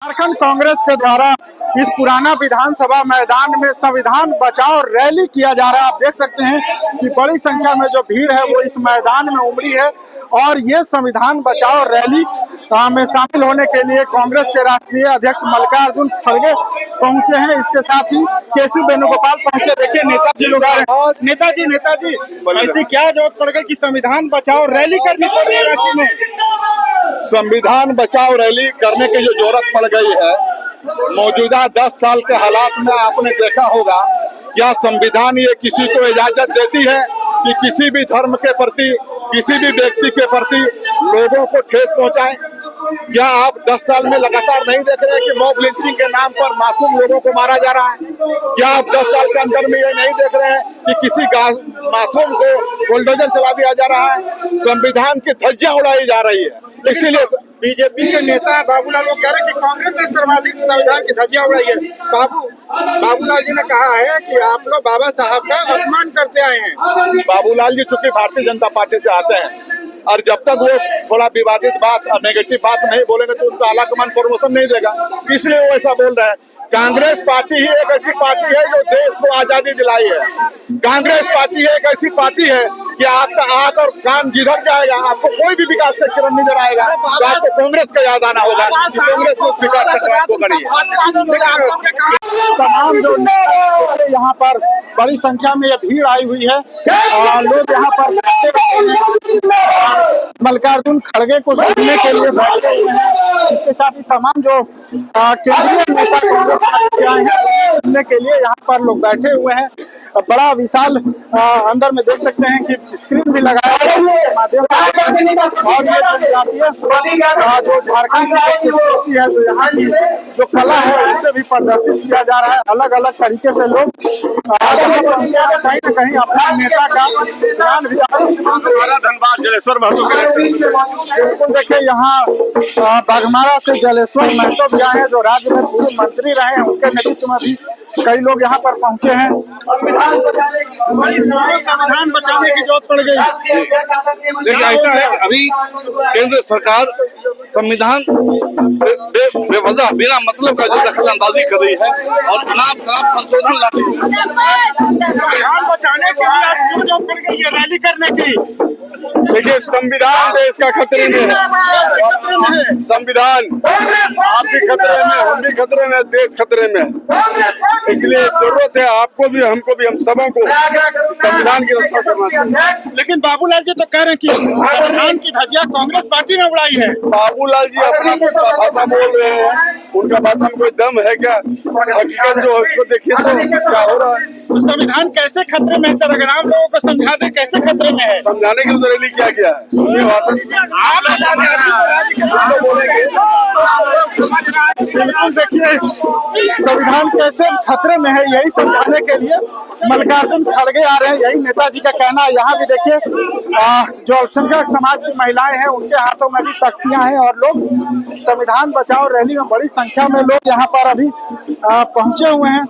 झारखंड कांग्रेस के द्वारा इस पुराना विधानसभा मैदान में संविधान बचाओ रैली किया जा रहा है। आप देख सकते हैं कि बड़ी संख्या में जो भीड़ है वो इस मैदान में उमड़ी है और ये संविधान बचाओ रैली में शामिल होने के लिए कांग्रेस के राष्ट्रीय अध्यक्ष मल्लिकार्जुन खड़गे पहुंचे हैं। इसके साथ ही केशव वेणुगोपाल पहुंचे। देखिए नेताजी लोग आ रहे हैं। नेताजी ऐसी क्या जरूरत पड़ गई कि संविधान बचाओ रैली करनी पड़ रही है रांची में? संविधान बचाओ रैली करने की जो जरूरत पड़ गई है, मौजूदा 10 साल के हालात में आपने देखा होगा, क्या संविधान ये किसी को इजाजत देती है कि किसी भी धर्म के प्रति, किसी भी व्यक्ति के प्रति लोगों को ठेस पहुंचाएं? क्या आप 10 साल में लगातार नहीं देख रहे कि मॉब लिंचिंग के नाम पर मासूम लोगों को मारा जा रहा है? क्या आप 10 साल के अंदर में ये नहीं देख रहे हैं कि किसी मासूम को बुलडोजर चला दिया जा रहा है? संविधान की धज्जियां उड़ाई जा रही है। इसीलिए बीजेपी के नेता बाबूलाल वो कह रहे हैं कि कांग्रेस ने सर्वाधिक संविधान की धज्जियां उड़ाई है। बाबूलाल जी ने कहा है कि आप लोग बाबा साहब का अपमान करते आए हैं। बाबूलाल जी चूंकि भारतीय जनता पार्टी से आते हैं और जब तक वो थोड़ा विवादित बात और नेगेटिव बात नहीं बोलेंगे तो उनका आला कमान प्रमोशन नहीं देगा, इसलिए वो ऐसा बोल रहे हैं। कांग्रेस पार्टी ही एक ऐसी पार्टी है जो देश को आजादी दिलाई है। कांग्रेस पार्टी एक ऐसी पार्टी है कि आपका आंख और कान जिधर जाएगा आपको कोई भी विकास का किरण नजर आएगा तो आपको कांग्रेस का याद आना होगा कि कांग्रेस ने उस विकास का काम को करी है। तमाम जो यहाँ पर बड़ी संख्या में ये भीड़ आई हुई है और लोग यहाँ पर मल्लिकार्जुन खड़गे को सुनने के लिए बैठे हुए हैं। इसके साथ ही तमाम जो केंद्रीय नेता कांग्रेस पार्टी आए हैं सुनने के लिए यहाँ पर लोग बैठे हुए हैं। बड़ा विशाल अंदर में देख सकते हैं कि स्क्रीन भी लगाया गया है माध्यम और ये जनजातीय जो झारखंड की खूबसूरती है, जो यहाँ की जो कला है उसे भी प्रदर्शित किया जा रहा है। अलग अलग तरीके से लोग कहीं न कहीं अपने नेता का ध्यान भी धन्यवाद जलेश्वर महतो। बिल्कुल देखिए यहाँ बाघमारा से जलेश्वर महतो भी आए हैं जो राज्य में पूर्व मंत्री रहे हैं। उनके नेतृत्व में भी कई लोग यहाँ पर पहुंचे हैं। संविधान बचाने की जरूरत पड़ गई। देखिए ऐसा है, अभी केंद्र सरकार संविधान बेवजह बिना मतलब का जो दखल अंदाजी कर रही है और खराब संशोधन ला रही है। संविधान बचाने के लिए आज क्यों जरूरत पड़ गई है रैली करने की? देखिए संविधान देश का खतरे में है। संविधान आप भी खतरे में, हम भी खतरे में, देश खतरे में है। इसलिए जरूरत है आपको भी, हमको भी, हम सबों को संविधान की रक्षा करना चाहिए। लेकिन बाबूलाल जी तो कह रहे हैं कि संविधान की धज्जियां कांग्रेस पार्टी ने उड़ाई है। बाबूलाल जी अपना भाषा बोल रहे हैं, उनका भाषा में कोई दम है क्या? हकीकत जो है उसको देखिए तो क्या हो रहा है। तो संविधान कैसे खतरे में है सर? अगर आम लोगों को समझा दे कैसे खतरे में है? समझाने की रैली क्या किया है? सुनिए भाषण आप बोलेंगे। बिल्कुल देखिए संविधान कैसे खतरे में है, यही समझाने के लिए मल्लिकार्जुन खड़गे आ रहे हैं। यही नेताजी का कहना है। यहाँ भी देखिए जो अल्पसंख्यक समाज की महिलाएं हैं उनके हाथों में भी तख्तियां हैं और लोग संविधान बचाओ रैली में बड़ी संख्या में लोग यहाँ पर अभी पहुंचे हुए हैं।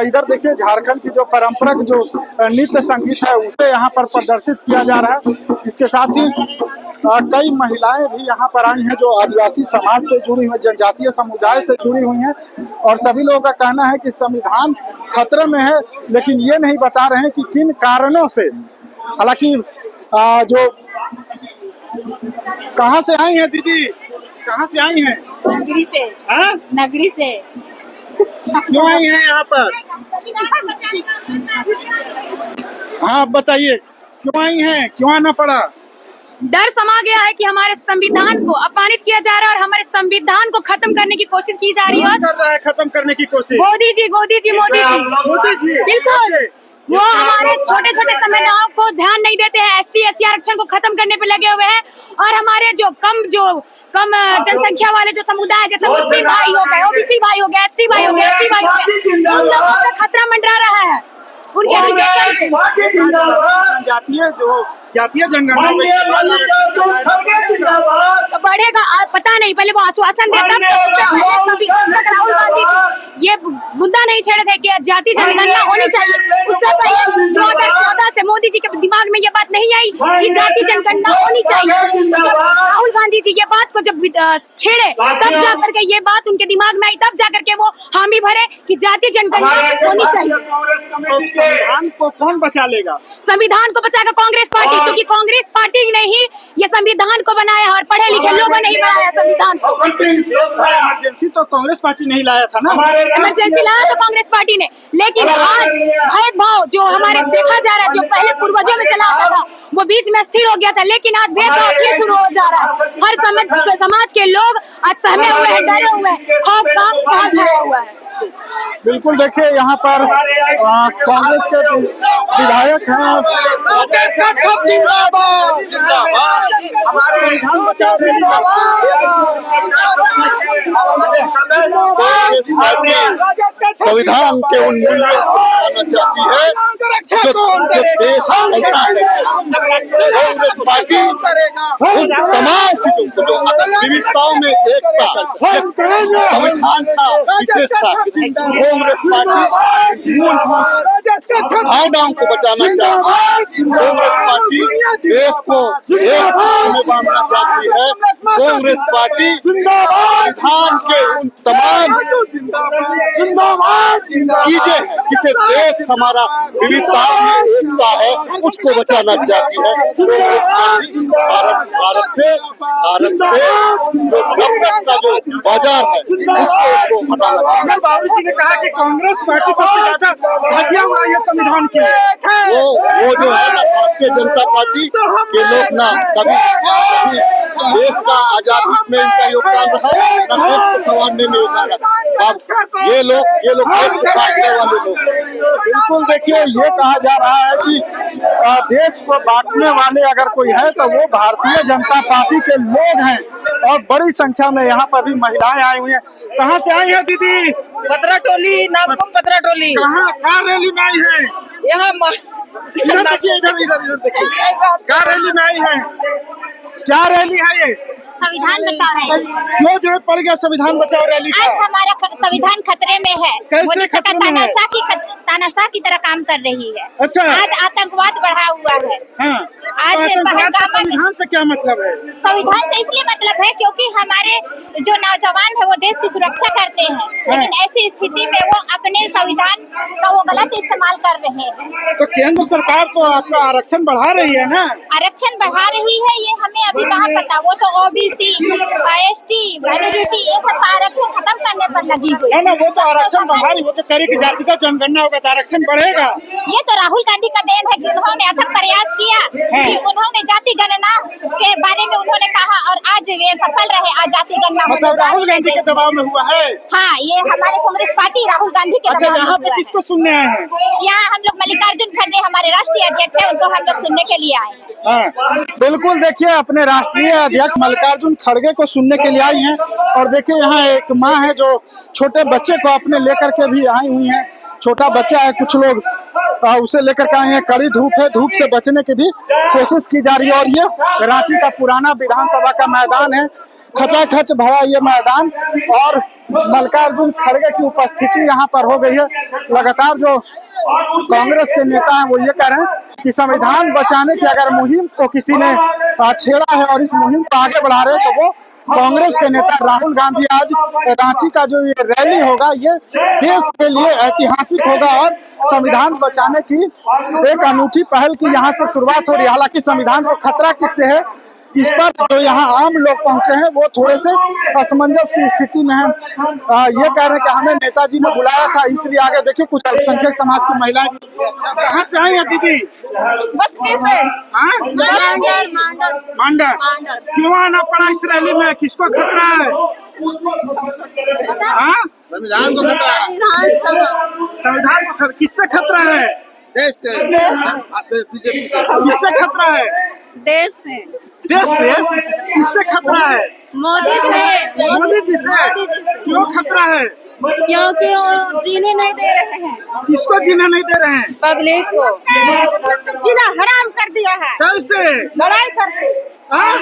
इधर देखिए झारखंड की जो पारंपरिक जो नृत्य संगीत है उसे यहाँ पर प्रदर्शित किया जा रहा है। इसके साथ ही कई महिलाएं भी यहाँ पर आई हैं जो आदिवासी समाज से जुड़ी हुई, जनजातीय समुदाय से जुड़ी हुई हैं और सभी लोगों का कहना है कि संविधान खतरे में है, लेकिन ये नहीं बता रहे हैं कि किन कारणों से। हालांकि जो कहाँ से आई हैं दीदी, कहाँ से आई हैं? नगरी से। नगरी से। क्यों आई हैं यहाँ पर? हाँ बताइए क्यों आई हैं, क्यों आना पड़ा? डर समा गया है कि हमारे संविधान को अपमानित किया जा रहा है और हमारे संविधान को खत्म करने की कोशिश की जा रही है। कर रहा है खत्म करने की कोशिश मोदी जी मोदी जी बिल्कुल वो हमारे छोटे छोटे संविधानों को ध्यान नहीं देते हैं। ST SC आरक्षण को खत्म करने पे लगे हुए हैं और हमारे जो कम जनसंख्या वाले जो समुदाय जैसे मुस्लिम भाई हो गए, OBC भाई हो गए, ST भाई हो गए, SC भाई हो गए, उन लोगों पे खतरा मंडरा रहा है। उनके जातीय जनगणना बढ़ेगा, पता नहीं। पहले वो आश्वासन देता राहुल गांधी ये मुद्दा नहीं छेड़े थे कि जाति जनगणना होनी चाहिए। उससे पहले 2014 से मोदी जी के दिमाग में ये बात नहीं आई कि जाति जनगणना होनी चाहिए। तो जब राहुल गांधी जी ये बात को जब छेड़े तब जाकर के ये बात उनके दिमाग में आई, तब जाकर के वो हामी भरे कि जाति जनगणना होनी चाहिए। तो संविधान को कौन बचा लेगा? संविधान को बचाएगा कांग्रेस पार्टी, क्योंकि कांग्रेस पार्टी ने ही ये संविधान को बनाया और पढ़े लिखे लोगों ने ही बनाया संविधान को। देश में इमरजेंसी तो कांग्रेस पार्टी नहीं लाया था ना? इमरजेंसी लाया तो कांग्रेस पार्टी ने, लेकिन आज भेदभाव जो हमारे देखा जा रहा है, जो पहले पूर्वजों में चला आता था वो बीच में स्थिर हो गया था, लेकिन आज भेदभाव फिर शुरू हो जा रहा है। हर समाज के लोग आज सहमे हुए हैं, डरे हुए हैं, खौफ का माहौल छाया हुआ है। बिल्कुल देखिए यहाँ पर कांग्रेस के विधायक हैं। संविधान बचाओ संविधान के उन मूल्यों को मानना चाहती है जो देश चलता है। कांग्रेस पार्टी उन तमाम चीजों को जो विविधताओं में एकता, संविधान का विशेषता, कांग्रेस पार्टी मूलभूत भावनाओं को बचाना चाहती है। कांग्रेस पार्टी देश को एक में बांधना चाहती है। कांग्रेस पार्टी संविधान के उन तमाम चीजें हैं जिसे देश हमारा विविधताओं में एकता है, उसको बचाना चाहती है। कांग्रेस पार्टी भारत से जो नफरत का जो बाजार है उसको हटाना। बाबू जी ने कहा कि कांग्रेस पार्टी सबसे ज्यादा धजिया हुआ है संविधान की। वो जो है ना भारतीय जनता पार्टी के लोग ना कभी देश का आजादी में इनका योगदान रहा, ना देश को संवारने में योगदान रहा। अब ये लोग देश को बांटने वाले लोग। बिल्कुल देखिए ये कहा जा रहा है कि देश को बांटने वाले अगर कोई है तो वो भारतीय जनता पार्टी के लोग हैं, और बड़ी संख्या में यहाँ पर भी महिलाएं आई हुई हैं। कहाँ से आई है दीदी? पतरा टोली, नामकुम पतरा टोली। कहाँ रैली में आई है? यहाँ इधर देखिए कहाँ रैली में आई है? क्या रैली है ये? संविधान बचाओ है। क्यों जरूरत पड़ गया संविधान बचाओ रैली का? आज हमारा संविधान खतरे में है। कैसे खतरे में है? तानाशाह की तरह काम कर रही है। अच्छा, आज आतंकवाद बढ़ा हुआ है। हाँ। आज संविधान से क्या मतलब है? संविधान से इसलिए मतलब है क्योंकि हमारे जो नौजवान है वो देश की सुरक्षा करते हैं, लेकिन ऐसी स्थिति में वो अपने संविधान का वो गलत इस्तेमाल कर रहे हैं। तो केंद्र सरकार तो आपका आरक्षण बढ़ा रही है ना? आरक्षण बढ़ा रही है, ये हमें अभी कहाँ पता। वो तो ओबीसी, एसटी, माइनॉरिटी ये सब का आरक्षण खत्म करने पर लगी हुई है ना। वो तो आरक्षण बढ़ा रही, वो तो करेगी जातिगत जनगणना होगा तो आरक्षण बढ़ेगा। ये तो राहुल गांधी का देन है कि उन्होंने अथक प्रयास किया कि उन्होंने जाति गणना के बारे में उन्होंने कहा, और आज वे सफल रहे। आज जाति गणना मतलब राहुल गांधी के दबाव में हुआ है? हाँ, ये हमारे कांग्रेस पार्टी राहुल गांधी के अच्छा, दबाव में यहाँ पे हुआ है। किसको सुनने आए हैं? यहाँ हम लोग मल्लिकार्जुन खड़गे हमारे राष्ट्रीय अध्यक्ष है, उनको हम लोग सुनने के लिए आए हैं। हाँ, बिल्कुल देखिए अपने राष्ट्रीय अध्यक्ष मल्लिकार्जुन खड़गे को सुनने के लिए आई हैं। और देखिए यहाँ एक माँ है जो छोटे बच्चे को अपने लेकर के भी आई हुई है। छोटा बच्चा है, कुछ लोग उसे लेकर के आए हैं। कड़ी धूप है, धूप से बचने की भी कोशिश की जा रही है। और ये रांची का पुराना विधानसभा का मैदान है, खचाखच भरा ये मैदान, और मल्लिकार्जुन खड़गे की उपस्थिति यहाँ पर हो गई है। लगातार जो कांग्रेस के नेता हैं वो ये कह रहे हैं कि संविधान बचाने की अगर मुहिम को किसी ने छेड़ा है और इस मुहिम को आगे बढ़ा रहे हैं तो वो कांग्रेस के नेता राहुल गांधी। आज रांची का जो ये रैली होगा ये देश के लिए ऐतिहासिक होगा और संविधान बचाने की एक अनूठी पहल की यहाँ से शुरुआत हो रही है। हालांकि संविधान को खतरा किससे है, इस पर जो यहाँ आम लोग पहुंचे हैं वो थोड़े से असमंजस की स्थिति में हैं। ये कह रहे हैं कि हमें नेताजी ने बुलाया था इसलिए आगे। देखिए कुछ अल्पसंख्यक समाज की महिलाएं कहाँ से आई है दीदी? बस कैसे? मांडर। क्यों आना पड़ा इस रैली में? किसको खतरा है? संविधान को खतरा है। संविधान को किससे खतरा है? देश से, बीजेपी से। किससे खतरा है? देश से। देश से? किससे खतरा है? मोदी से। मोदी जी से। क्यों खतरा है? क्योंकि वो जीने नहीं दे रहे हैं। किसको जीने नहीं दे रहे हैं? पब्लिक को जीना हराम कर दिया है। कैसे? लड़ाई करके।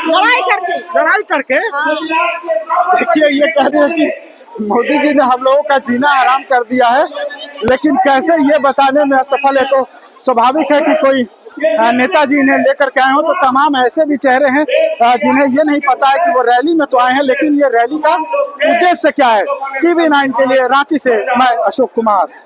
लड़ाई करके। लड़ाई करके? देखिए ये कह रहे हैं कि मोदी जी ने हम लोगों का जीना आराम कर दिया है, लेकिन कैसे ये बताने में असफल है। तो स्वाभाविक है कि कोई नेताजी इन्हें लेकर के आए हो, तो तमाम ऐसे भी चेहरे हैं जिन्हें ये नहीं पता है कि वो रैली में तो आए हैं, लेकिन ये रैली का उद्देश्य क्या है। TV9 के लिए रांची से मैं अशोक कुमार।